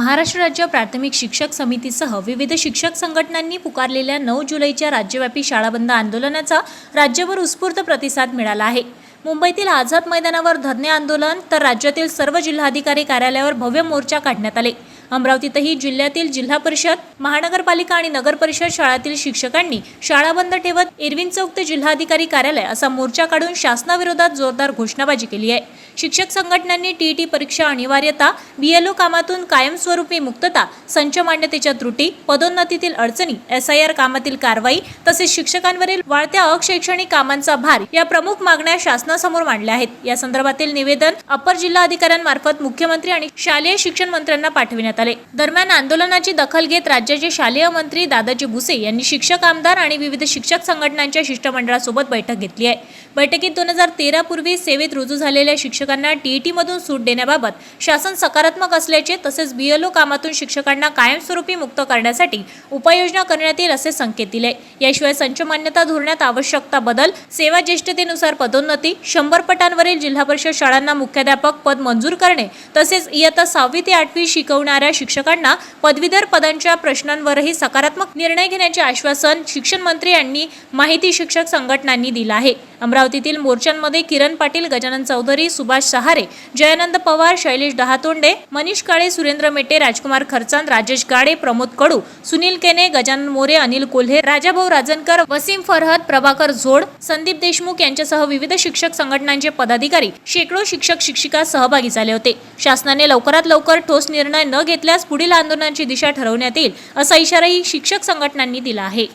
महाराष्ट्र राज्य प्राथमिक शिक्षक समितीसह विविध शिक्षक संघटनांनी पुकारलेल्या 9 जुलैच्या राज्यव्यापी शाळाबंद आंदोलनाचा राज्यभर उत्स्फूर्त प्रतिसाद मिळाला आहे। मुंबईतील आझाद मैदानावर धरणे आंदोलन तर राज्यातील सर्व जिल्हाधिकारी कार्यालयावर भव्य मोर्चा काढण्यात आले। अमरावतीतही जिल्ह्यातील जिल्हा परिषद, महानगरपालिका आणि नगर परिषद शाळांतील शिक्षकांनी शाळा बंद ठेवत इरविन चौक ते जिल्हाधिकारी कार्यालय असा मोर्चा काढून शासनाविरोधात जोरदार घोषणाबाजी केली आहे। शिक्षक संघटनांनी टीईटी परीक्षा अनिवार्यता, बीएलओ कामातून कायमस्वरूपी मुक्तता, संच मान्यतेच्या त्रुटी, पदोन्नतीतील अडचणी, एसआयआर कामातील कारवाई तसेच शिक्षकांवरील वाढत्या अशैक्षणिक कामांचा भार या प्रमुख मागण्या शासनासमोर मांडल्या आहेत। या संदर्भातील निवेदन अपर जिल्हाधिकाऱ्यांमार्फत मुख्यमंत्री आणि शालेय शिक्षण मंत्र्यांना पाठविण्यात आले। दरम्यान आंदोलनाची दखल घेत राज्याचे शालेय मंत्री दादाजी भुसे यांनी शिक्षक, आमदार आणि विविध शिक्षक संघटनांच्या शिष्टमंडळासोबत बैठक घेतली आहे। बैठकीत 2013 पूर्वी सेवेत रुजू झालेल्या शिक्षकांना टीईटी मधून सूट देण्याबाबत शासन सकारात्मक असल्याचे तसेच बीएलओ कामातून शिक्षकांना कायमस्वरूपी मुक्त करण्यासाठी उपाययोजना करण्यात येईल असे संकेत दिले। याशिवाय संच मान्यता धोरणात आवश्यकता बदल, सेवा ज्येष्ठतेनुसार पदोन्नती, 100 पटांवरील जिल्हा परिषद शाळांना मुख्याध्यापक पद मंजूर करणे तसेच इयत्ता 6वी ते 8वी शिकवणाऱ्या शिक्षकांना पदवीधर पदांच्या प्रश्नांवरही सकारात्मक निर्णय घेण्याचे आश्वासन शिक्षण मंत्री यांनी माहिती शिक्षक संघटनांनी दिले आहे। अमरावतीतील मोर्चांमध्ये किरण पाटील, गजानन चौधरी, सुभाष सहारे, जयानंद पवार, शैलेश दहातोंडे, मनीष काळे, सुरेंद्र मेटे, राजकुमार खरचांद, राजेश गाडे, प्रमोद कडू, सुनील केने, गजानन मोरे, अनिल कोल्हे, राजाभाऊ राजनकर, वसीम फरहद, प्रभाकर झोड, संदीप देशमुख यांच्यासह विविध शिक्षक संघटनांचे पदाधिकारी, शेकडो शिक्षक शिक्षिका सहभागी झाले होते। शासनाने लवकरात लवकर ठोस निर्णय न घेतल्यास पुढील आंदोलनाची दिशा ठरवण्यात येईल असा इशाराही शिक्षक संघटनांनी दिला आहे।